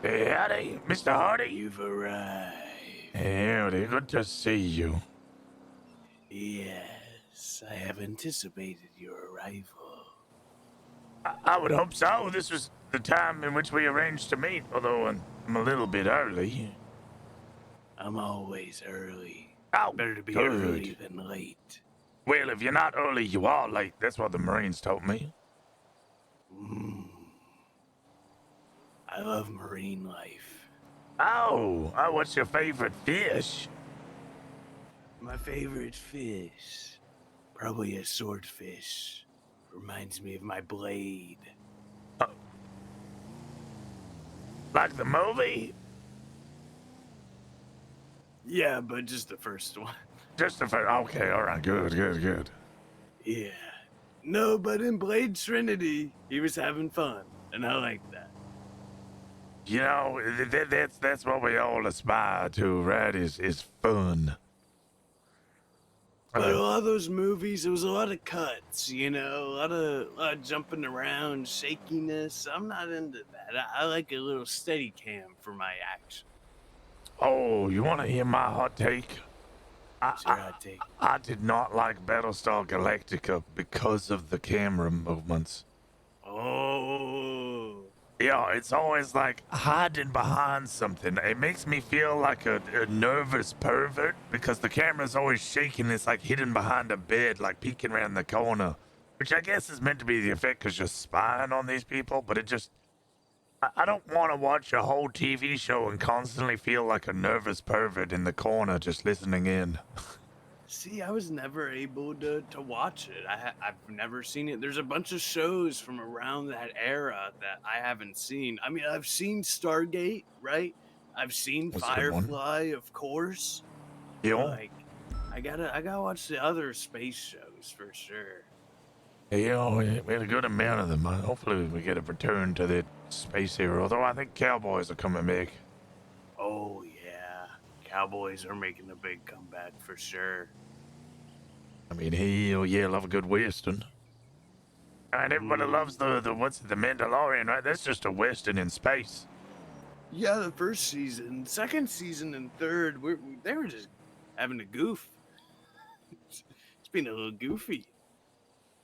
Hey, howdy, Mr. Hardy. You've arrived. Howdy, good to see you. Yes, I have anticipated your arrival. I would hope so. This was the time in which we arranged to meet, although I'm a little bit early. I'm always early. Oh, Better to be early good. than late. Well, if you're not early, you are late. That's what the Marines told me. Mm. I love marine life. Oh, what's your favorite fish? My favorite fish. Probably a swordfish. Reminds me of my blade. Like the movie? Yeah, but just the first one. Just the first. Okay, all right, good. Yeah. No, but in Blade Trinity, he was having fun, and I like that. You know, that's what we all aspire to, right? Is fun. But a lot of those movies, it was a lot of cuts, a lot of jumping around, shakiness. I'm not into that. I like a little steady cam for my action. Oh, you want to hear my hot take? I did not like Battlestar Galactica because of the camera movements. Oh. Yeah, it's always like hiding behind something. It makes me feel like a nervous pervert because the camera's always shaking. It's like hidden behind a bed, like peeking around the corner, which I guess is meant to be the effect because you're spying on these people, but it just. I don't want to watch a whole TV show and constantly feel like a nervous pervert in the corner just listening in. See, I was never able to watch it. I've never seen it. There's a bunch of shows from around that era that I haven't seen. I mean, I've seen Stargate, right? I've seen Was a good one. Firefly, of course. You know? Like, I gotta watch the other space shows for sure. Yeah, we had a good amount of them. Hopefully we get a return to the space era, although I think Cowboys are coming back. Oh yeah, Cowboys are making a big comeback for sure. I mean, hell yeah, love a good Western. And everybody loves the what's it, the Mandalorian, right? That's just a Western in space. Yeah, the first season, second season, and third, they were just having a goof. It's been a little goofy.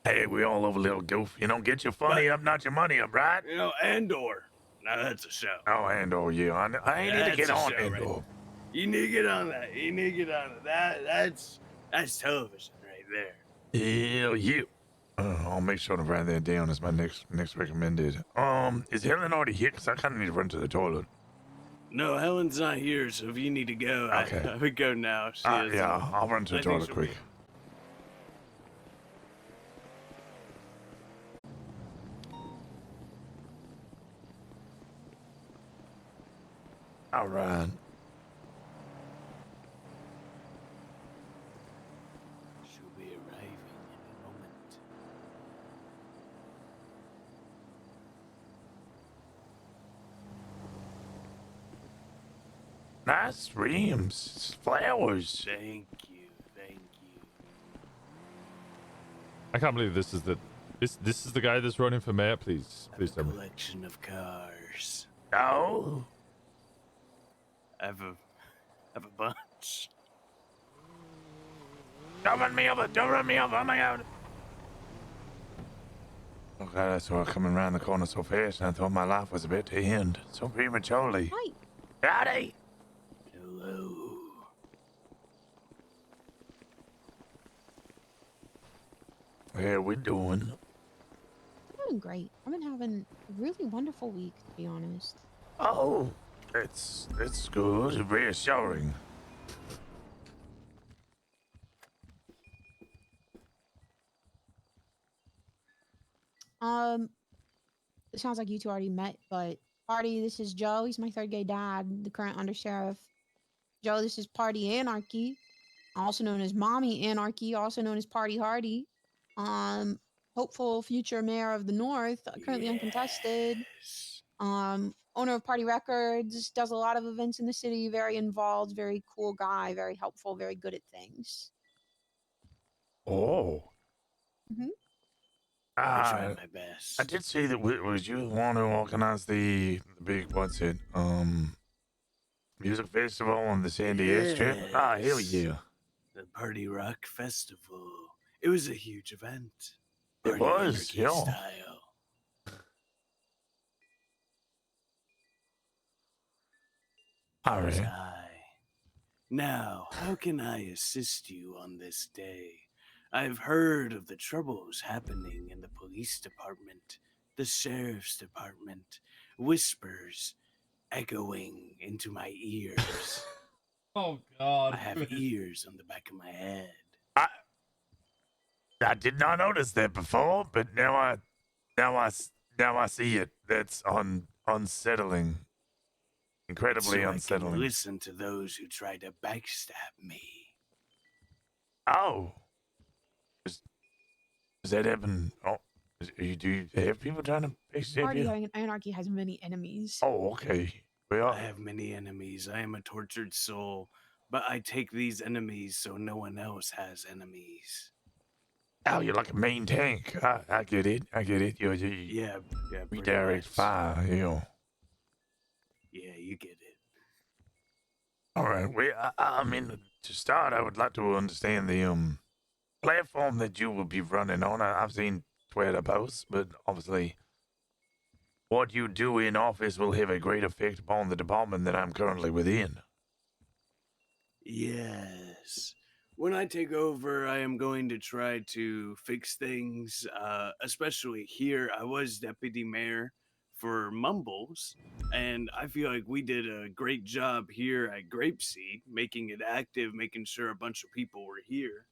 Hey, we all love a little goof. Get your funny up, not your money up, right? Andor. Now that's a show. Oh, Andor, yeah. I need to get on Andor. Right. You need to get on that. You need to get on it. That's television right there. Hell yeah. I'll make sure to write that down as my next recommended. Is Helen already here? Because I kind of need to run to the toilet. No, Helen's not here, so if you need to go, Okay. I would go now. Yeah, I'll run to the toilet quick. All right. She'll be arriving in a moment. Nice rims, flowers. Thank you. I can't believe this is the guy that's running for mayor. Please tell me. Collection of cars. Oh. I have a bunch. Don't run me over! Don't run me over! Oh my god! Oh god, I saw her coming around the corner so fast, and I thought my life was about to end so prematurely. Hi. Howdy! Hello. How we doing? Doing great. I've been having a really wonderful week, to be honest. Oh, it's good. Reassuring. It sounds like you two already met, but Party, this is Joe. He's my third gay dad, the current undersheriff. Joe, this is Party Anarchy, also known as Mommy Anarchy, also known as Party Hardy. Hopeful future mayor of the North, currently uncontested. Owner of Party Records, does a lot of events in the city, very involved, very cool guy, very helpful, very good at things. Oh. Mm-hmm. I try I my best. did see that. Was you the one who organized the big what's it music festival on the San Diego Strip? Ah, hell Yes. yeah! The Party Rock Festival. It was a huge event. It Party was, anarchy yeah. style. All It was right. I. Now, how can I assist you on this day? I've heard of the troubles happening in the police department, the sheriff's department, whispers echoing into my ears. Oh God. I have ears on the back of my head. I I did not notice that before, but now now I see it. That's unsettling. It's Incredibly so I can unsettling. listen to those who try to backstab me. Oh, is, is that happen? Oh, do you have people trying to backstab Party you? Anarchy has many enemies. Oh, okay. Well, I have many enemies. I am a tortured soul, but I take these enemies so no one else has enemies. oh, you're like a main tank. I get it. I get it. You Yeah, pretty redirect much. fire. Yeah, you get it. All right. Well, I mean, to start, I would like to understand the platform that you will be running on. I've seen Twitter posts, but obviously, what you do in office will have a great effect upon the department that I'm currently within. Yes. When I take over, I am going to try to fix things, especially here. I was deputy mayor for Mumbles, and I feel like we did a great job here at Grapeseed, making it active, making sure a bunch of people were here.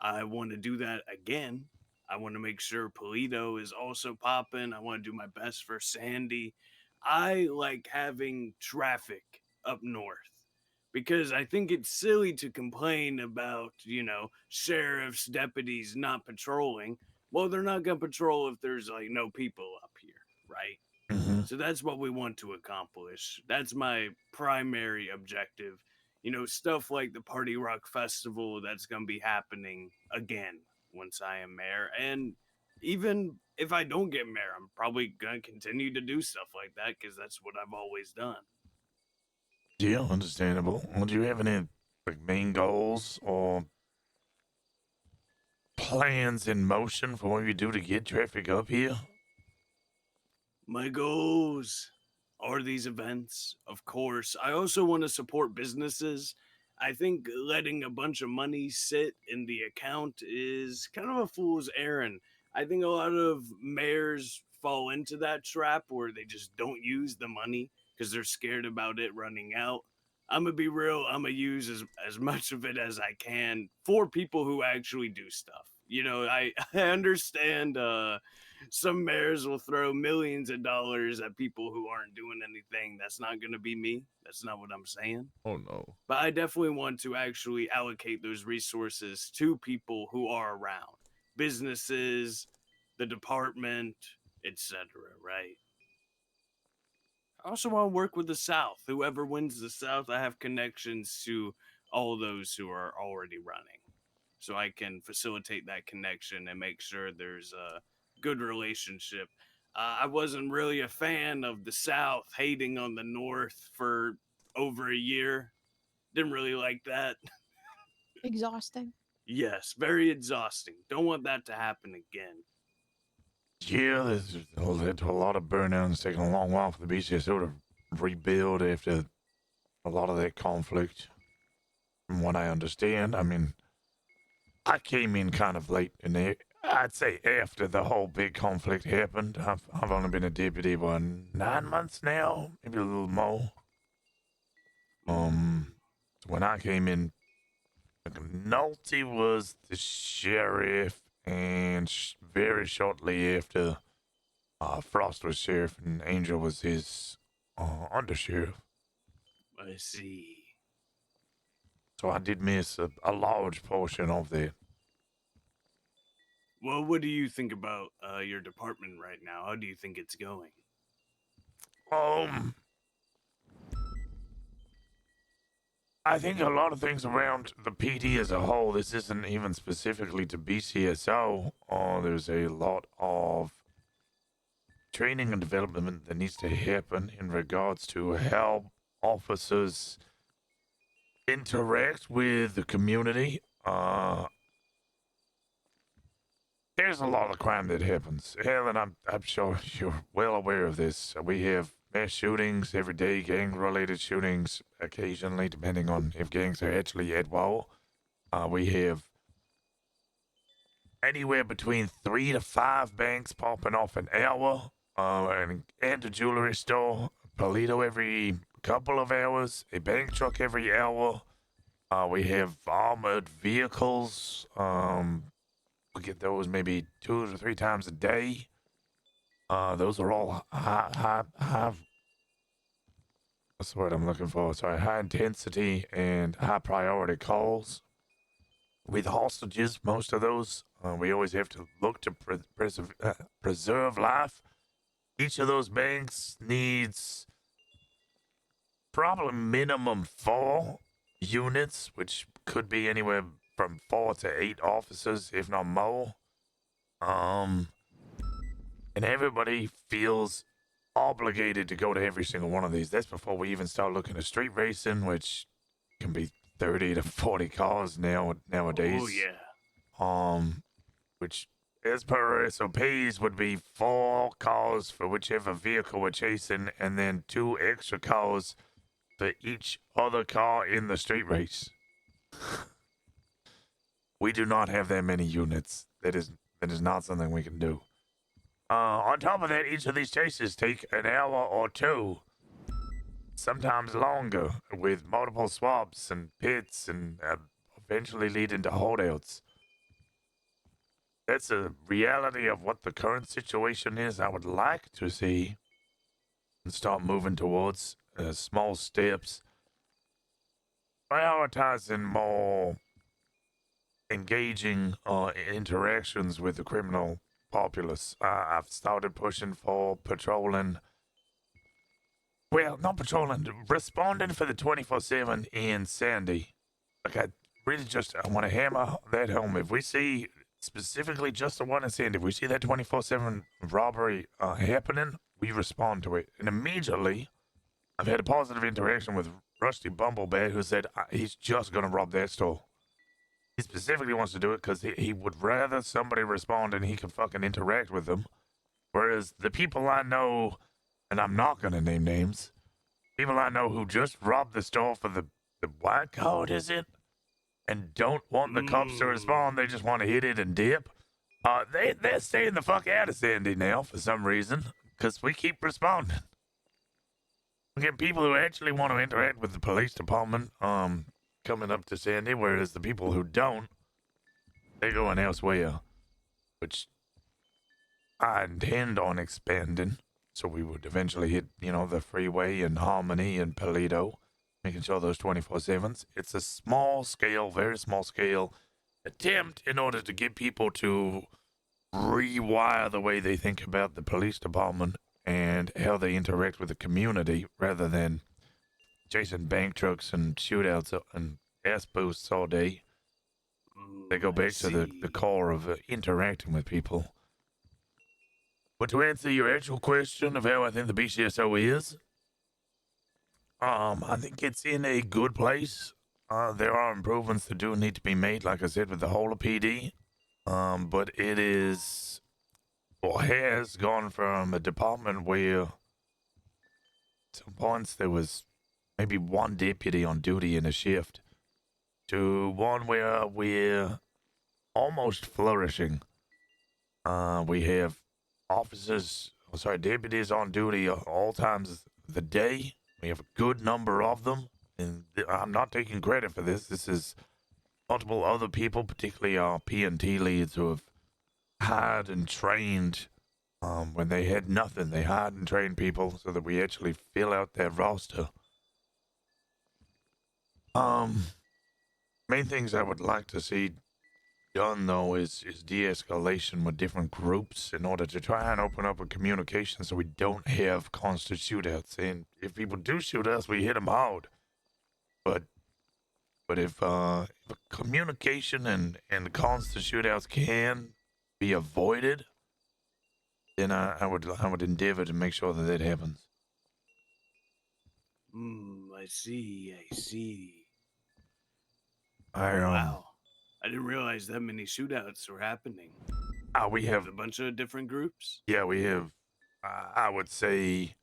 I want to do that again. I want to make sure Polito is also popping. I want to do my best for Sandy. I like having traffic up north because I think it's silly to complain about, sheriffs, deputies not patrolling. Well, they're not going to patrol if there's like no people up here, right? Mm-hmm. So that's what we want to accomplish. That's my primary objective. Stuff like the Party Rock Festival that's going to be happening again once I am mayor. And even if I don't get mayor, I'm probably going to continue to do stuff like that because that's what I've always done. Yeah, understandable. Well, do you have any like main goals or plans in motion for what you do to get traffic up here? My goals are these events, of course. I also want to support businesses. I think letting a bunch of money sit in the account is kind of a fool's errand. I think a lot of mayors fall into that trap where they just don't use the money because they're scared about it running out. I'm gonna be real. I'm gonna use as much of it as I can for people who actually do stuff. I understand some mayors will throw millions of dollars at people who aren't doing anything. That's not going to be me. That's not what I'm saying. Oh no. But I definitely want to actually allocate those resources to people who are around, businesses, the department, etc. Right? I also want to work with the South. Whoever wins the South, I have connections to all those who are already running. So I can facilitate that connection and make sure there's a good relationship. I wasn't really a fan of the South hating on the North for over a year. Didn't really like that. Exhausting. Yes, very exhausting. Don't want that to happen again. Yeah, this led to a lot of burnout and it's taken a long while for the beach to sort of rebuild after a lot of that conflict. From what I understand, I mean, I came in kind of late in there. I'd say after the whole big conflict happened. I've only been a deputy for 9 months now, maybe a little more. When I came in, McNulty was the sheriff, and very shortly after, Frost was sheriff, and Angel was his undersheriff. I see. So I did miss a large portion of that. Well, what do you think about your department right now? How do you think it's going? I think a lot of things around the PD as a whole, this isn't even specifically to BCSO. There's a lot of training and development that needs to happen in regards to how officers interact with the community. There's a lot of crime that happens. Helen, I'm sure you're well aware of this. We have mass shootings every day, gang-related shootings occasionally, depending on if gangs are actually at war. We have anywhere between 3 to 5 banks popping off an hour, and a jewelry store, Polito every couple of hours, a bank truck every hour. We have armored vehicles. We get those maybe 2 to 3 times a day. Those are all high, what's the word I'm looking for? Sorry, high intensity and high priority calls. With hostages, most of those, we always have to look to preserve life. Each of those banks needs probably minimum 4 units, which could be anywhere from 4 to 8 officers, if not more. And everybody feels obligated to go to every single one of these. That's before we even start looking at street racing, which can be 30 to 40 cars nowadays. Oh yeah. Which, as per SOPs, would be 4 cars for whichever vehicle we're chasing, and then 2 extra cars for each other car in the street race. We do not have that many units. That is not something we can do. On top of that, each of these chases take an hour or 2, sometimes longer, with multiple swaps and pits, and eventually leading to holdouts. That's a reality of what the current situation is. I would like to see and start moving towards small steps, prioritizing more engaging interactions with the criminal populace. I've started pushing for patrolling. Well, not patrolling, responding for the 24/7 in Sandy. Like, I want to hammer that home. If we see specifically just the one in Sandy, if we see that 24/7 robbery happening, we respond to it. And immediately, I've had a positive interaction with Rusty Bumblebear, who said he's just going to rob that store. He specifically wants to do it because he would rather somebody respond and he can fucking interact with them. Whereas the people I know, and I'm not going to name names, people I know who just robbed the store for the white code, is it? And don't want the cops to respond, they just want to hit it and dip. They're staying the fuck out of Sandy now for some reason, because we keep responding. We get people who actually want to interact with the police department coming up to Sandy, whereas the people who don't, they're going elsewhere, which I intend on expanding. So we would eventually hit, the freeway and Harmony and Polito, making sure those 24/7s. It's a small scale, very small scale attempt in order to get people to rewire the way they think about the police department and how they interact with the community, rather than chasing bank trucks and shootouts and ass boosts all day. They go back to the core of interacting with people. But to answer your actual question of how I think the BCSO is, I think it's in a good place. There are improvements that do need to be made, like I said, with the whole of PD. But it is, or has gone from a department where at some points there was maybe 1 deputy on duty in a shift, to one where we're almost flourishing. We have deputies on duty all times of the day. We have a good number of them, and I'm not taking credit for this. This is multiple other people, particularly our P&T leads, who have hired and trained. When they had nothing, they hired and trained people so that we actually fill out their roster. Main things I would like to see done, though, is de-escalation with different groups in order to try and open up a communication so we don't have constant shootouts. And if people do shoot us, we hit them hard. But But if communication and constant shootouts can be avoided, then I would endeavor to make sure that that happens. I see. I see. I Wow. I didn't realize that many shootouts were happening. we have A bunch of different groups. yeah we have I would say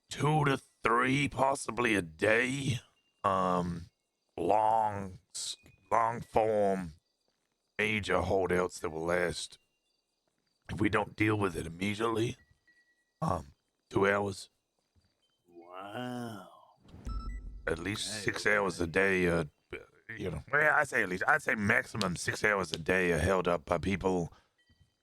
2 to 3 possibly a day. Long form major holdouts that will last if we don't deal with it immediately. 2 hours. Wow. At least Okay, 6 hours a day. Well, I'd say maximum 6 hours a day are held up by people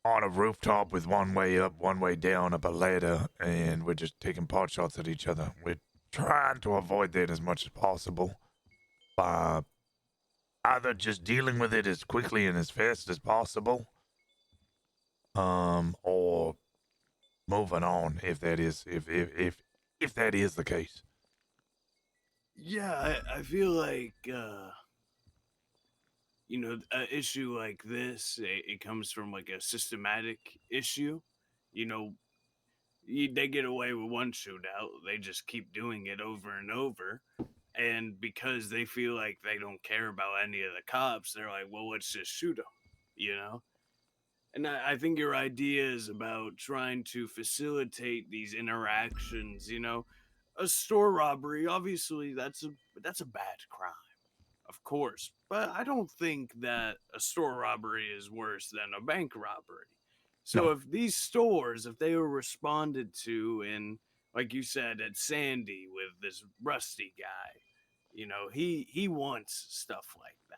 on a rooftop with one way up, one way down up a ladder, and we're just taking pot shots at each other. We're trying to avoid that as much as possible by either just dealing with it as quickly and as fast as possible, or moving on if that is if that is the case. Yeah, I feel like an issue like this, it comes from like a systematic issue. You know, they get away with one shootout, they just keep doing it over and over. And because they feel like they don't care about any of the cops, they're like, well, let's just shoot them, you know? And I think your idea is about trying to facilitate these interactions, a store robbery, obviously that's a bad crime, of course. But I don't think that a store robbery is worse than a bank robbery. So No. if these stores, if they were responded to in, like you said, at Sandy with this Rusty guy, he wants stuff like that.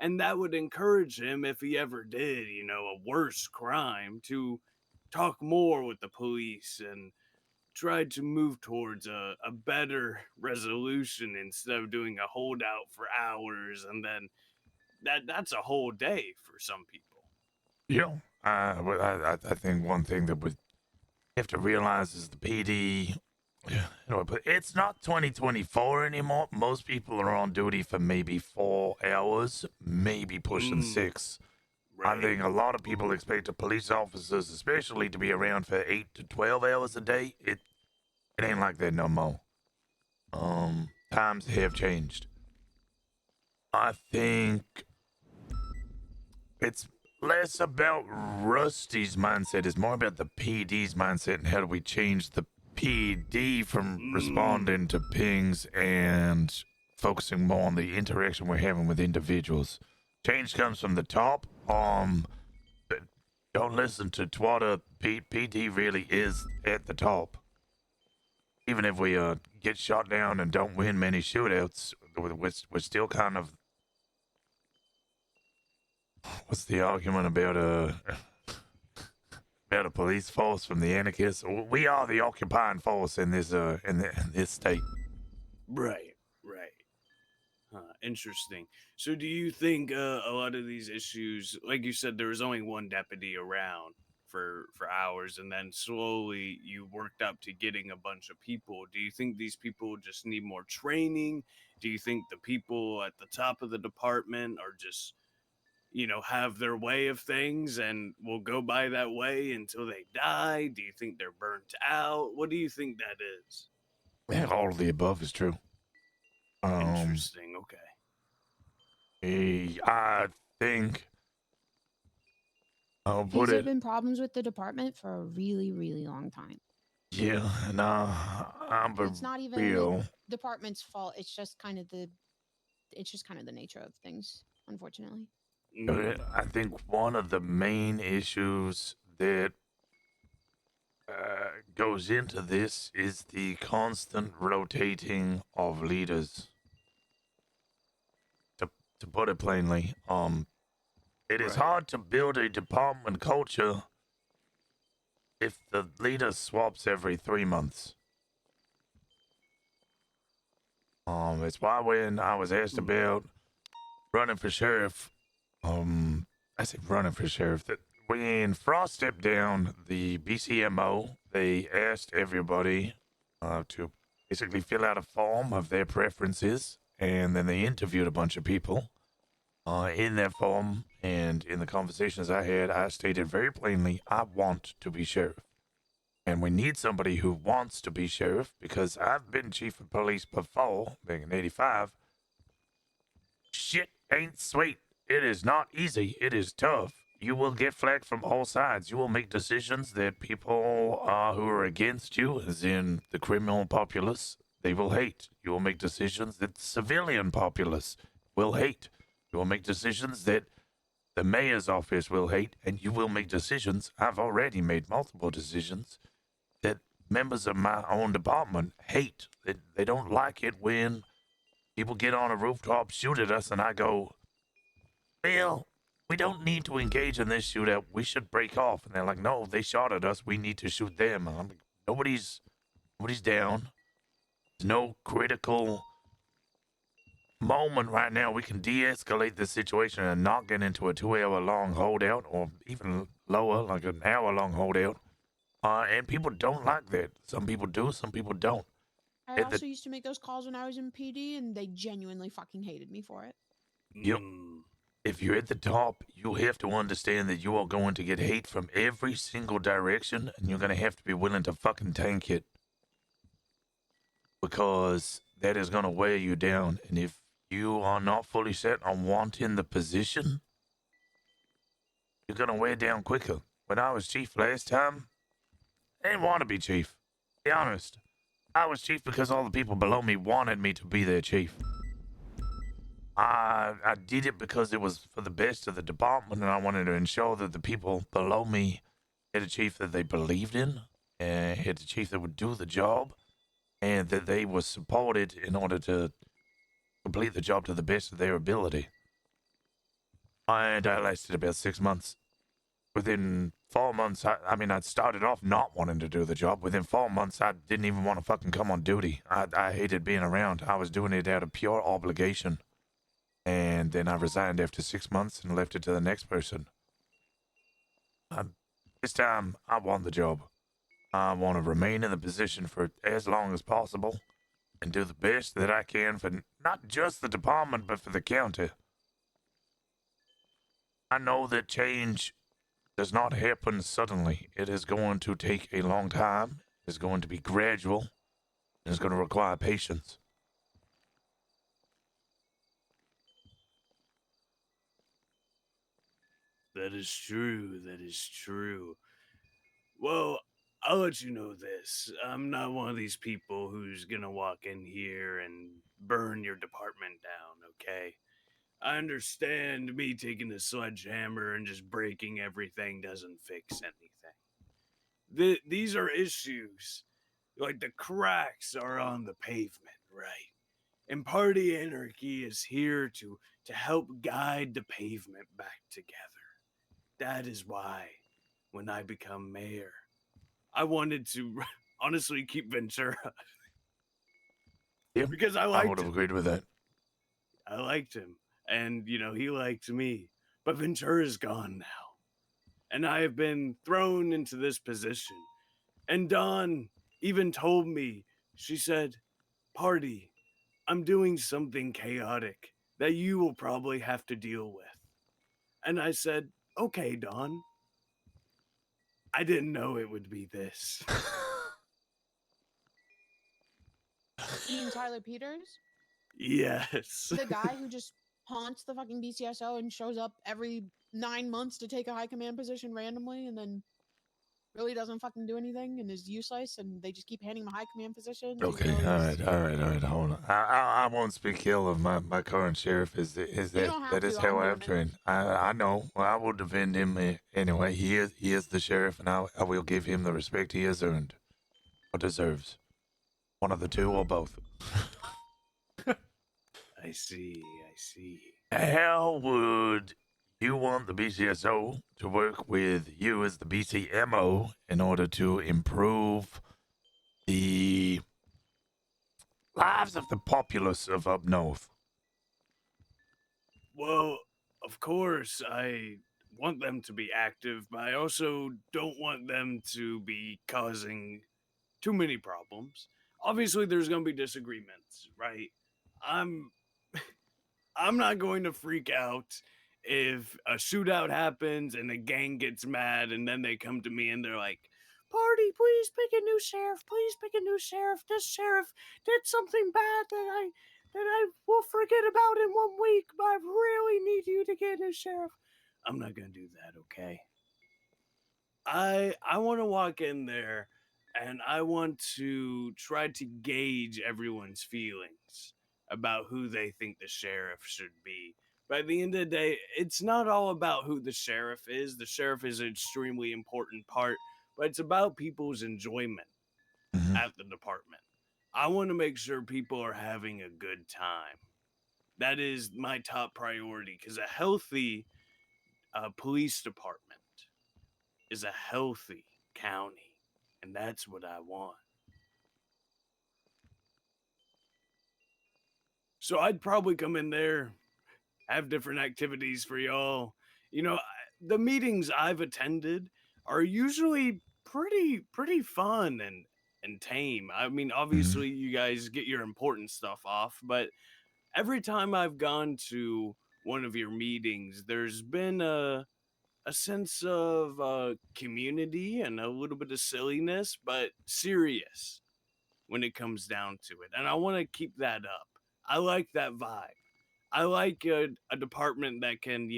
And that would encourage him, if he ever did, a worse crime, to talk more with the police and try to move towards a better resolution instead of doing a holdout for hours, and then that's a whole day for some people. Yeah. Well, I think one thing that we have to realize is the PD. But it's not 2024 anymore. Most people are on duty for maybe 4 hours, maybe pushing 6. Right. I think a lot of people expect the police officers, especially, to be around for 8 to 12 hours a day. It ain't like that no more. Times have changed. I think it's less about Rusty's mindset. It's more about the PD's mindset and how do we change the PD from responding to pings and focusing more on the interaction we're having with individuals. Change comes from the top. Don't listen to Twitter. PD really is at the top. Even if we get shot down and don't win many shootouts, we're still kind of. What's the argument about a police force from the anarchists? We are the occupying force in this this state. Right. Interesting. So do you think a lot of these issues, like you said, there was only one deputy around for hours, and then slowly you worked up to getting a bunch of people? Do you think these people just need more training? Do you think the people at the top of the department are just have their way of things and will go by that way until they die? Do you think they're burnt out? What do you think that is? Man, all of the above is true. Interesting. Okay. I think I'll Has put there it. been problems with the department for a really, really long time? Yeah, nah, I'm It's not even real. the department's fault. It's just kind of the nature of things, unfortunately. I think one of the main issues that goes into this is the constant rotating of leaders. To put it plainly, it is Right. hard to build a department culture if the leader swaps every 3 months. It's why when I was asked about running for sheriff, I said running for sheriff, that when Frost stepped down, the BCMO, they asked everybody to basically fill out a form of their preferences, and then they interviewed a bunch of people. In that form and in the conversations I had, I stated very plainly, I want to be sheriff. And we need somebody who wants to be sheriff because I've been chief of police before, back in 85. Shit ain't sweet. It is not easy. It is tough. You will get flagged from all sides. You will make decisions that people who are against you, as in the criminal populace, they will hate. You will make decisions that the civilian populace will hate. You will make decisions that the mayor's office will hate, and you will make decisions. I've already made multiple decisions that members of my own department hate. They don't like it when people get on a rooftop, shoot at us, and I go, well, we don't need to engage in this shootout. We should break off. And they're like, no, they shot at us. We need to shoot them. And I'm like, nobody's down. There's no critical moment right now. We can de-escalate the situation and not get into a 2-hour-long holdout, or even lower, like an hour-long holdout. And people don't like that. Some people do, some people don't. I also used to make those calls when I was in PD, and they genuinely fucking hated me for it. Yep. If you're at the top, you have to understand that you are going to get hate from every single direction, and you're going to have to be willing to fucking tank it. Because that is going to wear you down. And if you are not fully set on wanting the position, you're going to wear down quicker. When I was chief last time, I didn't want to be chief. Be honest. I was chief because all the people below me wanted me to be their chief. I did it because it was for the best of the department, and I wanted to ensure that the people below me had a chief that they believed in, and had a chief that would do the job, and that they were supported in order to complete the job to the best of their ability. And I lasted about 6 months. Within 4 months, I started off not wanting to do the job. Within 4 months, I didn't even want to fucking come on duty. I hated being around. I was doing it out of pure obligation. And then I resigned after 6 months and left it to the next person. This time, I want the job. I want to remain in the position for as long as possible and do the best that I can for not just the department, but for the county. I know that change does not happen suddenly. It is going to take a long time. It's going to be gradual. It's going to require patience. That is true. That is true. Well, I'll let you know this. I'm not one of these people who's gonna walk in here and burn your department down, okay? I understand me taking a sledgehammer and just breaking everything doesn't fix anything. These are issues. Like the cracks are on the pavement, right? And party anarchy is here to help guide the pavement back together. That is why, when I become mayor, I wanted to honestly keep Ventura. Yep, Because I I liked would have him. agreed with that. I liked him. And, he liked me. But Ventura's gone now. And I have been thrown into this position. And Dawn even told me, she said, Party, I'm doing something chaotic that you will probably have to deal with. And I said, okay, Dawn. I didn't know it would be this. You mean Tyler Peters? Yes. The guy who just haunts the fucking BCSO and shows up every 9 months to take a high command position randomly and then really doesn't fucking do anything and is useless, and they just keep handing him a high command position. Okay, all right, hold on. I won't speak ill of my current sheriff. Is that is how I'm trained. I know. Well, I will defend him anyway. He is the sheriff, and I will give him the respect he has earned or deserves. One of the two or both. I see. How would you want the BCSO to work with you as the BCMO in order to improve the lives of the populace of up north? Well, of course, I want them to be active, but I also don't want them to be causing too many problems. Obviously, there's going to be disagreements, right? I'm I'm not going to freak out if a shootout happens and a gang gets mad and then they come to me and they're like, "Party, please pick a new sheriff. Please pick a new sheriff. This sheriff did something bad that I will forget about in 1 week, but I really need you to get a new sheriff." I'm not gonna do that, okay? I want to walk in there and I want to try to gauge everyone's feelings about who they think the sheriff should be. By the end of the day, it's not all about who the sheriff is. The sheriff is an extremely important part, but it's about people's enjoyment Mhm. at the department. I want to make sure people are having a good time. That is my top priority because a healthy police department is a healthy county, and that's what I want. So I'd probably come in there, have different activities for y'all. The meetings I've attended are usually pretty fun and tame. I mean, Mhm. obviously you guys get your important stuff off, but every time I've gone to one of your meetings, there's been a sense of community and a little bit of silliness, but serious when it comes down to it. And I want to keep that up. I like that vibe. I like a department that can,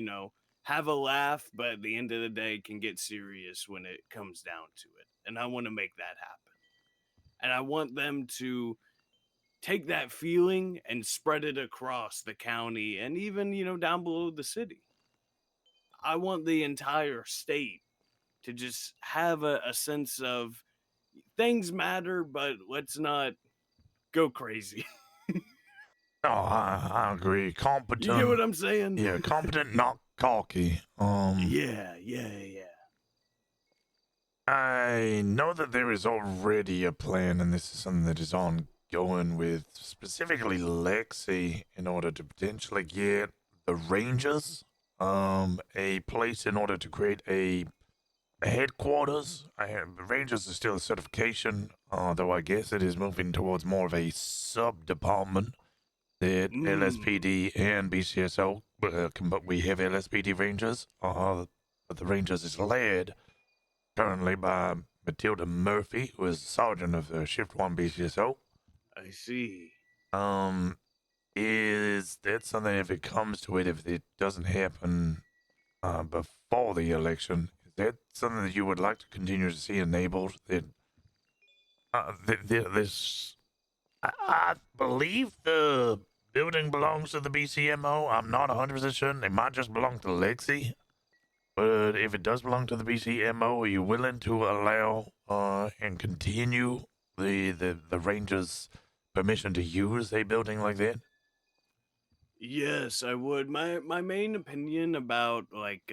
have a laugh, but at the end of the day can get serious when it comes down to it. And I want to make that happen. And I want them to take that feeling and spread it across the county and even, down below the city. I want the entire state to just have a sense of things matter, but let's not go crazy. Oh, I agree. You get Competent. what I'm saying? Yeah, competent, not cocky. Yeah. I know that there is already a plan, and this is something that is ongoing with specifically Lexi in order to potentially get the Rangers a place in order to create a headquarters. The Rangers are still a certification, though I guess it is moving towards more of a sub department that LSPD and BCSO. But we have LSPD Rangers, but the Rangers is led currently by Matilda Murphy, who is sergeant of the Shift 1 BCSO. I see. Um, is that something, if it comes to it, if it doesn't happen before the election, is that something that you would like to continue to see enabled? This, I believe the building belongs to the BCMO. I'm not 100% sure. It might just belong to Lexi. But if it does belong to the BCMO, are you willing to allow and continue the Rangers' permission to use a building like that? Yes, I would. My main opinion about like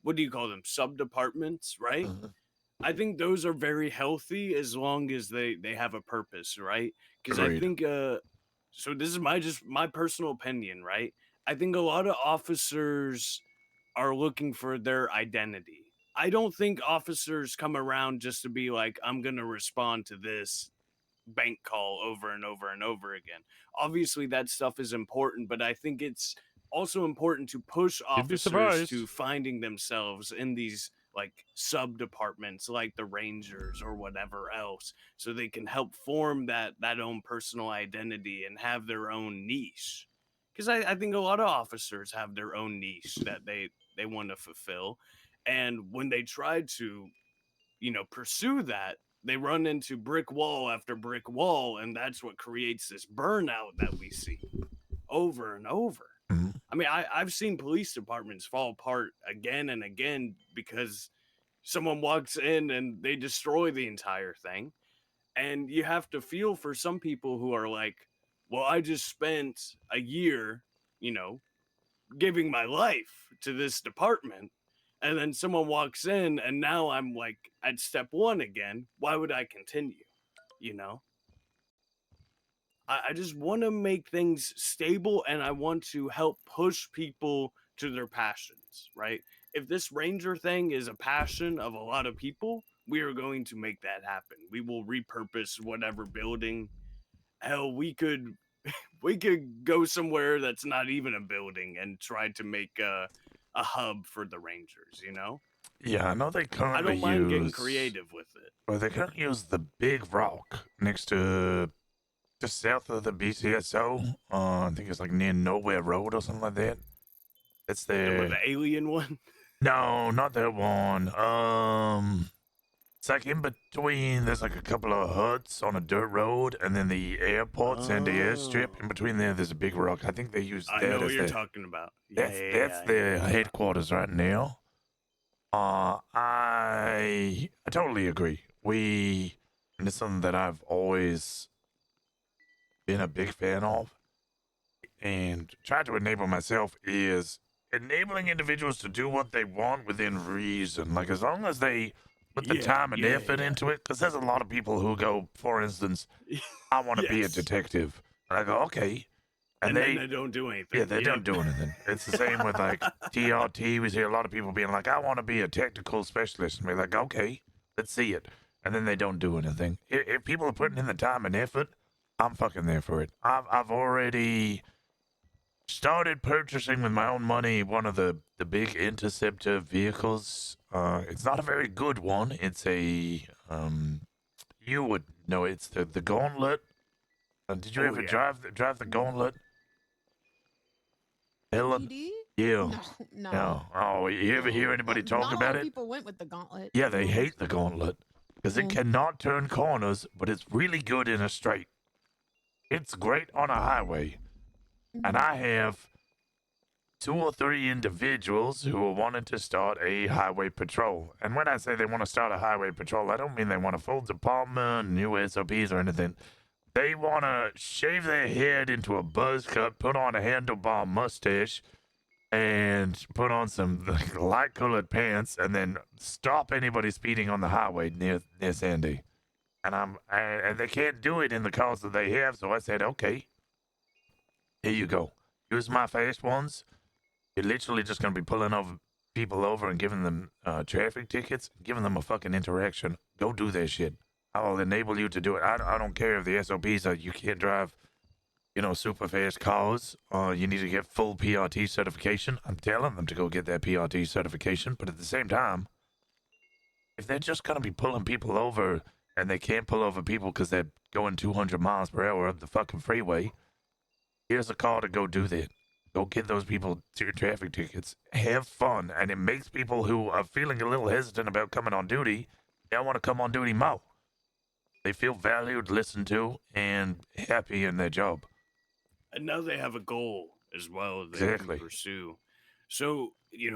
what do you call them? Sub departments, right? Mhm. I think those are very healthy as long as they have a purpose, right? Because I Agreed. think so this is my personal opinion, right? I think a lot of officers are looking for their identity. I don't think officers come around just to be like, I'm gonna respond to this bank call over and over and over again. Obviously, that stuff is important, but I think it's also important to push You'd be officers to surprised. finding themselves in these like sub departments like the Rangers or whatever else so they can help form that own personal identity and have their own niche because I think a lot of officers have their own niche that they want to fulfill, and when they try to pursue that, they run into brick wall after brick wall, and that's what creates this burnout that we see over and over. Mhm. I mean, I've seen police departments fall apart again and again because someone walks in and they destroy the entire thing. And you have to feel for some people who are like, well, I just spent a year, you know, giving my life to this department, and then someone walks in and now I'm like at step one again. Why would I continue? You know, I just want to make things stable and I want to help push people to their passions, right? If this ranger thing is a passion of a lot of people, we are going to make that happen. We will repurpose whatever building. Hell, we could we could go somewhere that's not even a building and try to make a hub for the Rangers. You know, Yeah, I know they I currently don't mind getting use. creative with it. Well, they currently use the Big Rock next to just south of the BCSO. I think it's like near Nowhere Road or something like that. It's With there. the alien one. No, not that one. It's like in between. There's like a couple of huts on a dirt road, and then the airports and the airstrip. In between there's a big rock. I think they use I that know what as you're their, talking about. Yeah, that's their headquarters right now. I totally agree. And it's something that I've always been a big fan of, and try to enable myself is enabling individuals to do what they want within reason. Like as long as they put the time and effort into it, because there's a lot of people who go, for instance, I want to be a Yes. detective. And I go, okay. And then they don't do anything. Yeah, they don't do anything. It's the same with like TRT. We see a lot of people being like, I want to be a technical specialist. And we're like, okay, let's see it. And then they don't do anything. If people are putting in the time and effort, I'm fucking there for it. I've already started purchasing with my own money one of the big interceptor vehicles. It's not a very good one. It's a you would know it's the Gauntlet. Did you ever drive the Gauntlet? Helen? PD? Yeah. No. No. Oh, you ever hear anybody talk Not a lot about of it? people went with the gauntlet. Yeah, they hate the Gauntlet because it Mm. cannot turn corners, but it's really good in a straight. It's great on a highway. And I have 2 or 3 individuals who are wanting to start a highway patrol. And when I say they want to start a highway patrol, I don't mean they want a full department, new SOPs or anything. They want to shave their head into a buzz cut, put on a handlebar mustache, and put on some light-colored pants, and then stop anybody speeding on the highway near Sandy. And they can't do it in the cars that they have, so I said, okay, here you go. Use my fast ones. You're literally just going to be pulling over people over and giving them traffic tickets, giving them a fucking interaction. Go do that shit. I will enable you to do it. I don't care if the SOPs are you can't drive, super fast cars. You need to get full PRT certification. I'm telling them to go get that PRT certification. But at the same time, if they're just going to be pulling people over and they can't pull over people because they're going 200 miles per hour up the fucking freeway, here's a car to go do that. Go get those people traffic tickets. Have fun. And it makes people who are feeling a little hesitant about coming on duty, they want to come on duty more. They feel valued, listened to, and happy in their job. And now they have a goal as well that Exactly. they can pursue. So,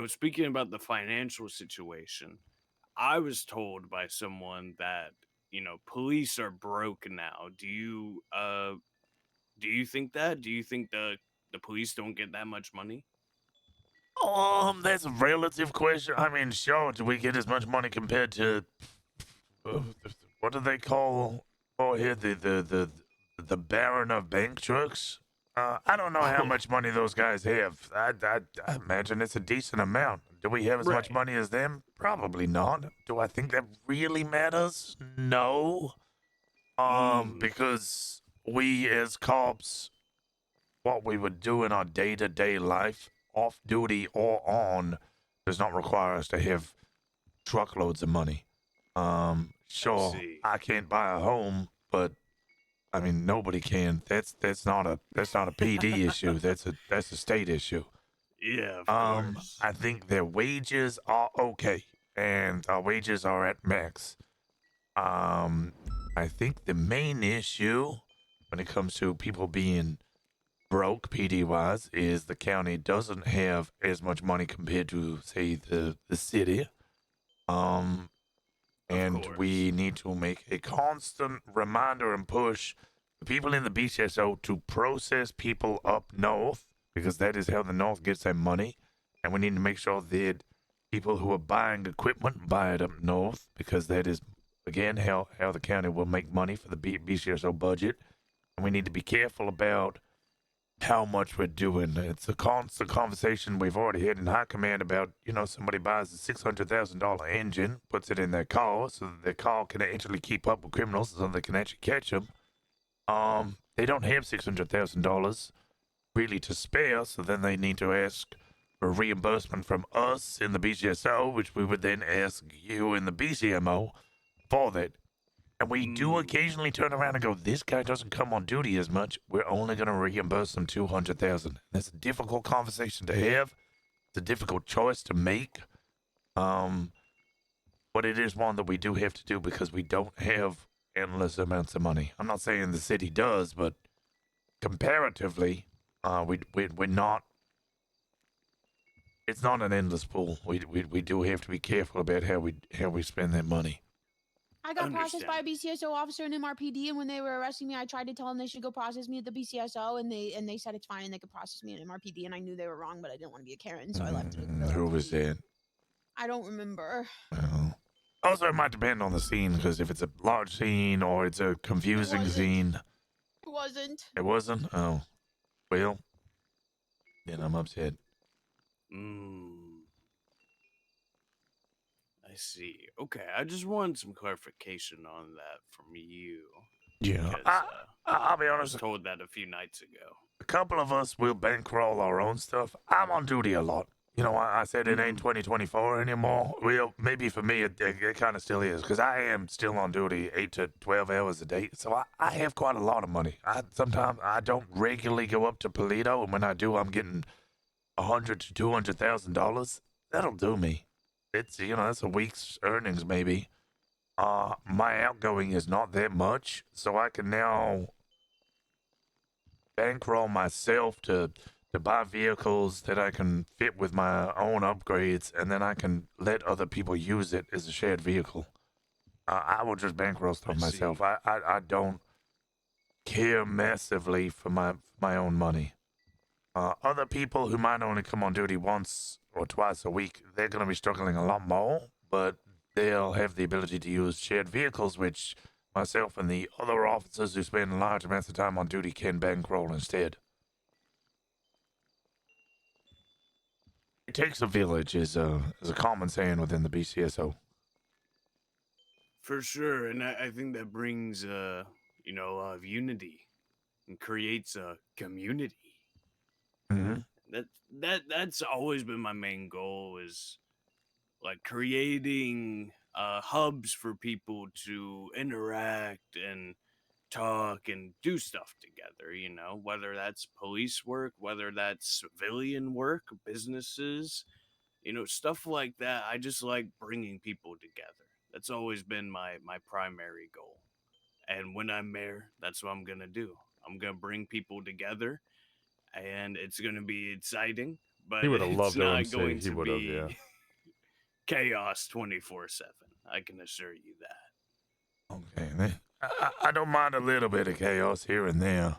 speaking about the financial situation, I was told by someone that, police are broke now. Do you think that? Do you think the police don't get that much money? That's a relative question. I mean, sure, do we get as much money compared to what do they call here the Baron of bank trucks? I don't know how much money those guys have. I imagine it's a decent amount. Do we have as much Right. money as them? Probably not. Do I think that really matters? No. Because we as cops, what we would do in our day-to-day life, off duty or on, does not require us to have truckloads of money. Sure, I can't buy a home, but I mean nobody can. That's not a PD issue. That's a state issue. Yeah, of course. I think their wages are okay, and our wages are at max. I think the main issue when it comes to people being broke PD wise is the county doesn't have as much money compared to say the city. And we need to make a constant reminder and push the people in the BCSO to process people up north, because that is how the north gets their money. And we need to make sure that people who are buying equipment buy it up north, because that is, again, how the county will make money for the BCSO budget. And we need to be careful about how much we're doing. It's a constant conversation we've already had in high command about, somebody buys a $600,000 engine, puts it in their car so that their car can actually keep up with criminals so they can actually catch them. They don't have $600,000 really to spare, so then they need to ask for reimbursement from us in the BCSO, which we would then ask you in the BCMO for that. And we do occasionally turn around and go, this guy doesn't come on duty as much. We're only going to reimburse him $200,000. That's a difficult conversation to have. It's a difficult choice to make. But it is one that we do have to do because we don't have endless amounts of money. I'm not saying the city does, but comparatively, we're not. It's not an endless pool. We do have to be careful about how we spend that money. I got processed by a BCSO officer and MRPD, and when they were arresting me, I tried to tell them they should go process me at the BCSO, and they said it's fine and they could process me at MRPD, and I knew they were wrong, but I didn't want to be a Karen, so I left it. Who was that? I don't remember. Well, also, it might depend on the scene, because if it's a large scene or it's a confusing scene. It wasn't. It wasn't? Oh. Well, then I'm upset. I see. Okay, I just wanted some clarification on that from you. Yeah. Because, I'll be I honest. was told that a few nights ago. A couple of us will bankroll our own stuff. I'm on duty a lot. You know, I said it ain't 2024 anymore. Well, maybe for me, it kind of still is, because I am still on duty 8 to 12 hours a day. So I have quite a lot of money. Sometimes I don't regularly go up to Polito, and when I do, I'm getting $100,000 to $200,000. That'll do me. It's, that's a week's earnings maybe. My outgoing is not that much, so I can now bankroll myself to buy vehicles that I can fit with my own upgrades, and then I can let other people use it as a shared vehicle. I will just bankroll stuff myself. I don't care massively for my own money. Other people who might only come on duty once or twice a week, they're going to be struggling a lot more, but they'll have the ability to use shared vehicles, which myself and the other officers who spend large amounts of time on duty can bankroll instead. It takes a village is a common saying within the BCSO. For sure, and I think that brings a lot of unity and creates a community. Mm-hmm. That's always been my main goal, is like creating hubs for people to interact and talk and do stuff together, whether that's police work, whether that's civilian work, businesses, stuff like that. I just like bringing people together. That's always been my primary goal. And when I'm mayor, that's what I'm going to do. I'm going to bring people together, and it's going to be exciting, but He would have it's loved not OMC. going He to would have, be yeah. chaos 24/7. I can assure you that. Okay, man. I don't mind a little bit of chaos here and there.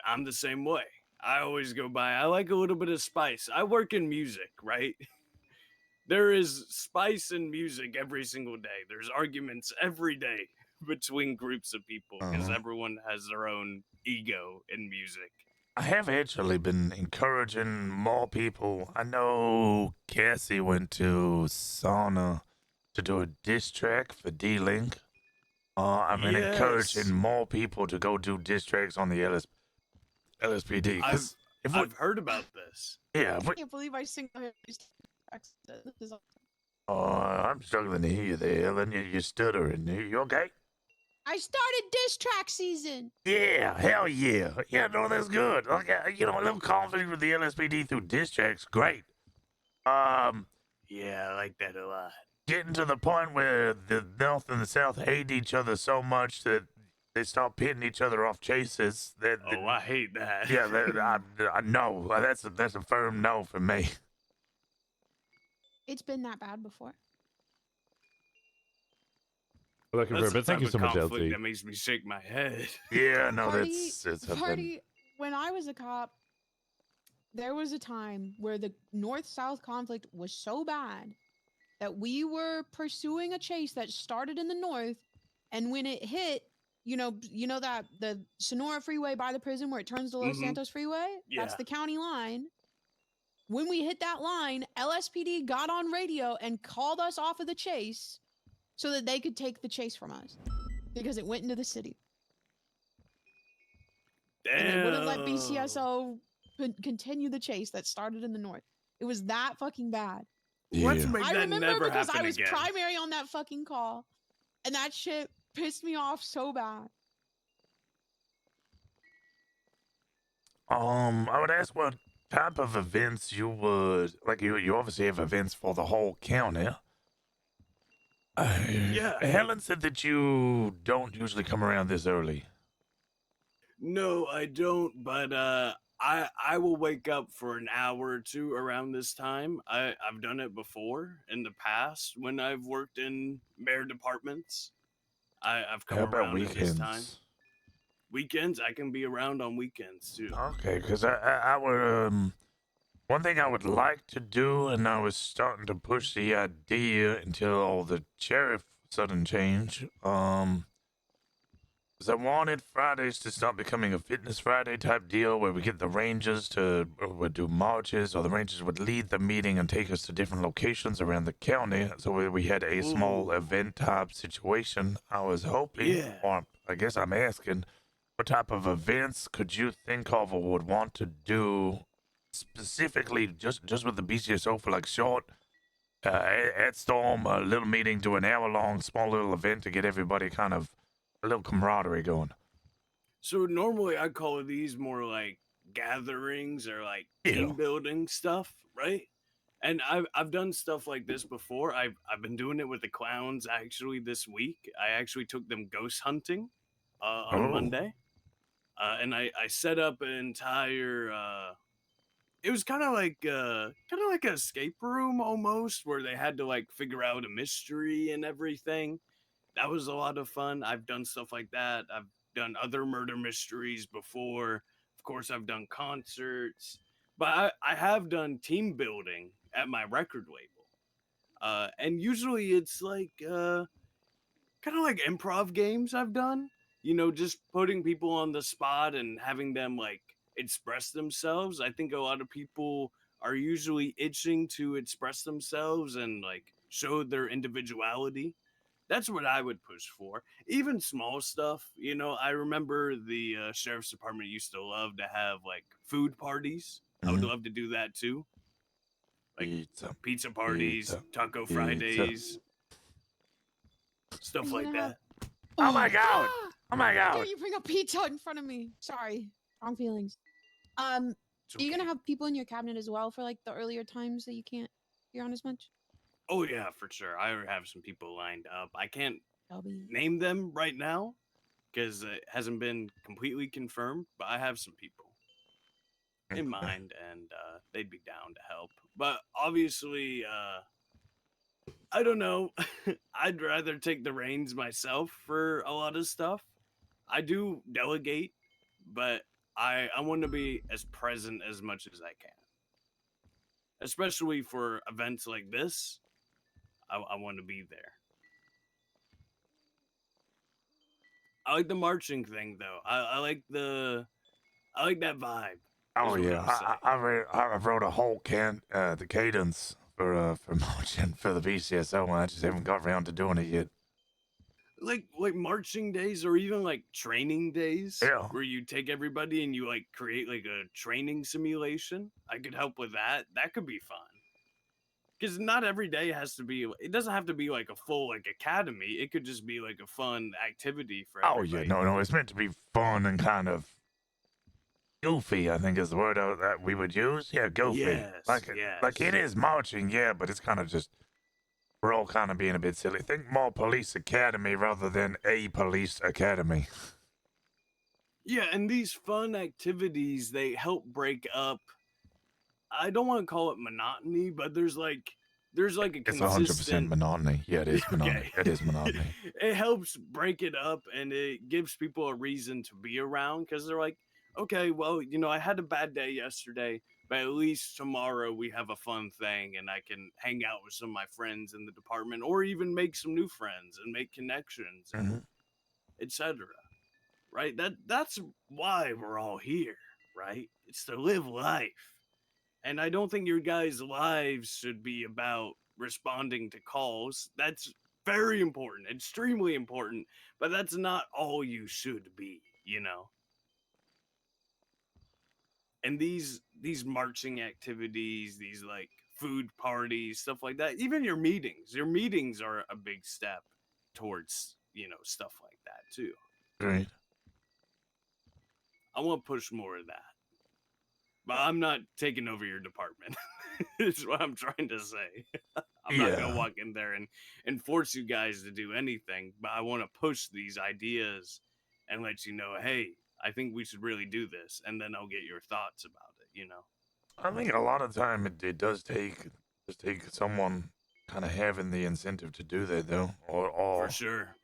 I'm the same way. I always go by, I like a little bit of spice. I work in music, right? There is spice in music every single day. There's arguments every day between groups of people because everyone has their own ego in music. I have actually been encouraging more people. I know Cassie went to Sauna to do a diss track for D-Link. I've been encouraging more people to go do diss tracks on the LSPD. I've heard about this. Yeah. I can't believe I sing these tracks. This is awesome. I'm struggling to hear you there, Helen. You're stuttering. You okay? I started diss track season. Yeah, hell yeah. Yeah, no, that's good. Like, a little conflict with the LSPD through diss tracks, great. Yeah, I like that a lot. Getting to the point where the North and the South hate each other so much that they start pitting each other off chases. I hate that. Yeah, I know. That's a firm no for me. It's been that bad before. Looking for a bit. Thank you so much, LT. That makes me shake my head. Yeah, no, Party, that's when I was a cop, there was a time where the North-South conflict was so bad that we were pursuing a chase that started in the north, and when it hit, you know that the Sonora Freeway by the prison where it turns to Los Santos Freeway, that's the county line. When we hit that line, LSPD got on radio and called us off of the chase so that they could take the chase from us because it went into the city. and they wouldn't let Damn. BCSO continue the chase that started in the north. It was that fucking bad. Let's Yeah. make I that remember never because happen I was again. primary on that fucking call, and that shit pissed me off so bad. I would ask what type of events you would like. You obviously have events for the whole county. Yeah. Helen said that you don't usually come around this early. No, I don't, but I will wake up for an hour or two around this time. I've done it before in the past when I've worked in mayor departments. I've come How about around at this time. weekends? Weekends, I can be around on weekends too. Okay, because I would one thing I would like to do, and I was starting to push the idea until the sheriff sudden change. Is I wanted Fridays to start becoming a Fitness Friday type deal where we get the Rangers to would do marches, or the Rangers would lead the meeting and take us to different locations around the county. So we had a small Ooh. event type situation. I was hoping, Yeah. or I guess I'm asking, what type of events could you think of or would want to do specifically just with the BCSO for like short at Storm, a little meeting, do an hour long small little event to get everybody kind of a little camaraderie going. So normally I call these more like gatherings or like team Yeah. building stuff, right? And I've done stuff like this before. I've been doing it with the clowns actually this week. I actually took them ghost hunting on Oh. Monday. And I set up an entire it was kind of like an escape room almost where they had to like figure out a mystery and everything. That was a lot of fun. I've done stuff like that. I've done other murder mysteries before. Of course, I've done concerts, but I have done team building at my record label. And usually it's like kind of like improv games I've done. You know, just putting people on the spot and having them like express themselves. I think a lot of people are usually itching to express themselves and like show their individuality. That's what I would push for. Even small stuff, you know. I remember the sheriff's department used to love to have like food parties. I would Mhm. love to do that too, like Pizza. pizza parties, Pizza. taco Pizza. Fridays, Are stuff you like gonna have? that. Oh my god! Oh my How god! dare you bring a pizza in front of me? Sorry, wrong feelings. It's Are you gonna okay. have people in your cabinet as well for like the earlier times that you can't hear on as much? Oh yeah, for sure. I have some people lined up. I can't That'll be name them right now because it hasn't been completely confirmed, but I have some people in Okay. mind, and they'd be down to help. But obviously, I don't know. I'd rather take the reins myself for a lot of stuff. I do delegate, but I want to be as present as much as I can, especially for events like this. I want to be there. I like the marching thing though. I like that vibe. Oh Is what yeah, I'll say. I wrote a whole the cadence for marching for the BCSO, and I just haven't got around to doing it yet. Like marching days or even like training days Yeah. where you take everybody and you like create like a training simulation. I could help with that. That could be fun. Because not every day has to be. It doesn't have to be like a full like academy. It could just be like a fun activity for Oh yeah, everybody. no, it's meant to be fun and kind of goofy. I think is the word that we would use. Yeah, goofy. Yes, Like it yes. is marching, yeah, but it's kind of just we're all kind of being a bit silly. Think more police academy rather than a police academy. Yeah, and these fun activities they help break up. I don't want to call it monotony, but there's like a It's 100% consistent. monotony. Yeah, it is monotony. Okay. It is monotony. It helps break it up and it gives people a reason to be around because they're like, okay, well, you know, I had a bad day yesterday, but at least tomorrow we have a fun thing and I can hang out with some of my friends in the department or even make some new friends and make connections and Mhm. etc. Right? That's why we're all here, right? It's to live life. And I don't think your guys' lives should be about responding to calls. That's very important, extremely important, but that's not all you should be, you know? And these marching activities, these like food parties, stuff like that, even your meetings are a big step towards, stuff like that too. Right. I want to push more of that. But I'm not taking over your department. Is what I'm trying to say. I'm not gonna Yeah. walk in there and force you guys to do anything, but I want to push these ideas and let you know, hey, I think we should really do this, and then I'll get your thoughts about it. I think a lot of time it does take someone kind of having the incentive to do that though, For or sure.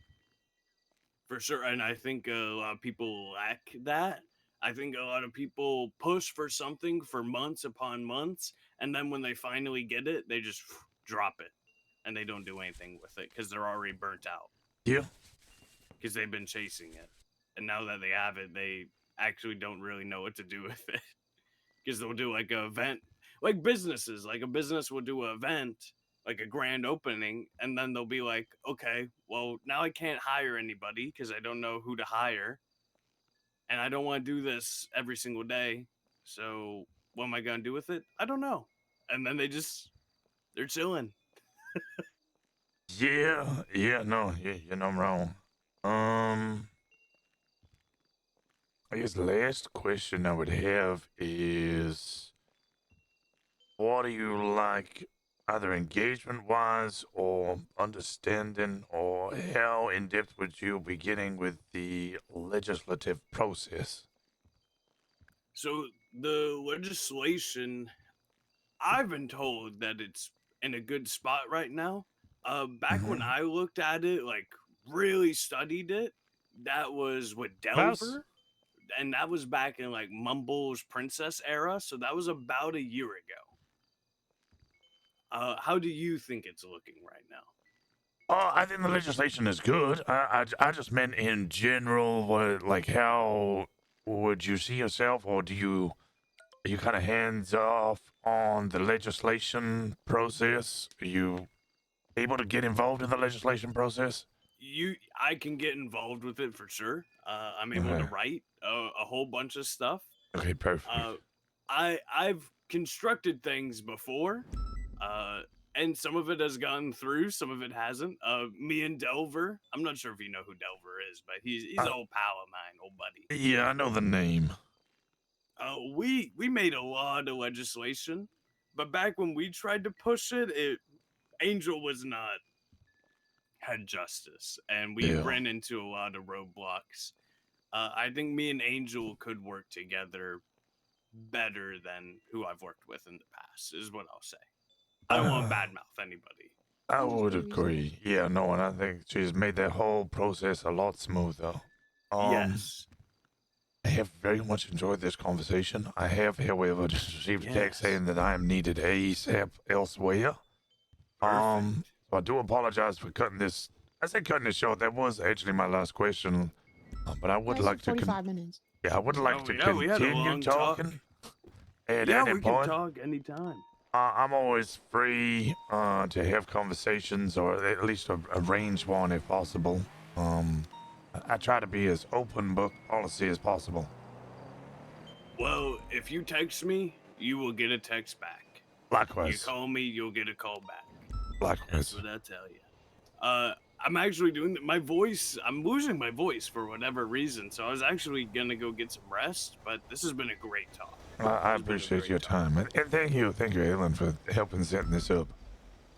For sure. And I think a lot of people lack that. I think a lot of people push for something for months upon months, and then when they finally get it, they just drop it and they don't do anything with it because they're already burnt out yeah. because they've been chasing it. And now that they have it, they actually don't really know what to do with it because they'll do like an event, like businesses, like a business will do an event, like a grand opening, and then they'll be like, okay, well, now I can't hire anybody because I don't know who to hire, and I don't want to do this every single day. So what am I gonna do with it? I don't know. And then they're chilling. Yeah, no, you're not wrong. I guess the last question I would have is, what do you like, either engagement wise or understanding, or how in depth would you be getting with the legislative process? So the legislation, I've been told that it's in a good spot right now. Back when Mhm. I looked at it, like really studied it, that was with Mouse. Delver, and that was back in like Mumble's Princess era. So that was about a year ago. How do you think it's looking right now? Oh, I think the legislation is good. I just meant in general, like how would you see yourself, or are you kind of hands off on the legislation process? Are you able to get involved in the legislation process? I can get involved with it for sure. I'm able to Okay. write a whole bunch of stuff. Okay, perfect. Uh, I've constructed things before, uh, and some of it has gone through, some of it hasn't. Me and Delver, I'm not sure if you know who Delver is, but he's an Uh, old pal of mine, old buddy. yeah, I know the name. We made a lot of legislation, but back when we tried to push it, Angel was not had justice, and we Yeah. ran into a lot of roadblocks. I think me and Angel could work together better than who I've worked with in the past, is what I'll say. I don't want to Uh, badmouth anybody. I think that's would pretty reasonable. agree. Yeah, no, and I think she's made that whole process a lot smoother. Um, Yes. I have very much enjoyed this conversation. I have, however, just received a text Yes. saying that I am needed ASAP elsewhere. Perfect. So I do apologize for cutting this. I say cutting this short. That was actually my last question, but I would That's like to. 45 minutes. Yeah, I would like Oh, to yeah, we had a continue long talk. talking at Yeah, any we can point. talk anytime. I'm always free to have conversations, or at least arrange one if possible. I try to be as open book policy as possible. Well, if you text me, you will get a text back. You Likewise. call me, you'll get a call back. That's Likewise. what I tell you. I'm actually doing my voice. I'm losing my voice for whatever reason, so I was actually gonna go get some rest. But this has been a great talk. I It's been a appreciate great your talk. time, and thank you, Helen, for helping setting this up.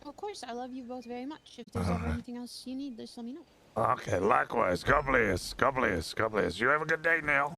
Of course, I love you both very much. If there's ever Uh, anything else you need, just let me know. okay, likewise. God bless. God bless. God bless. You have a good day now.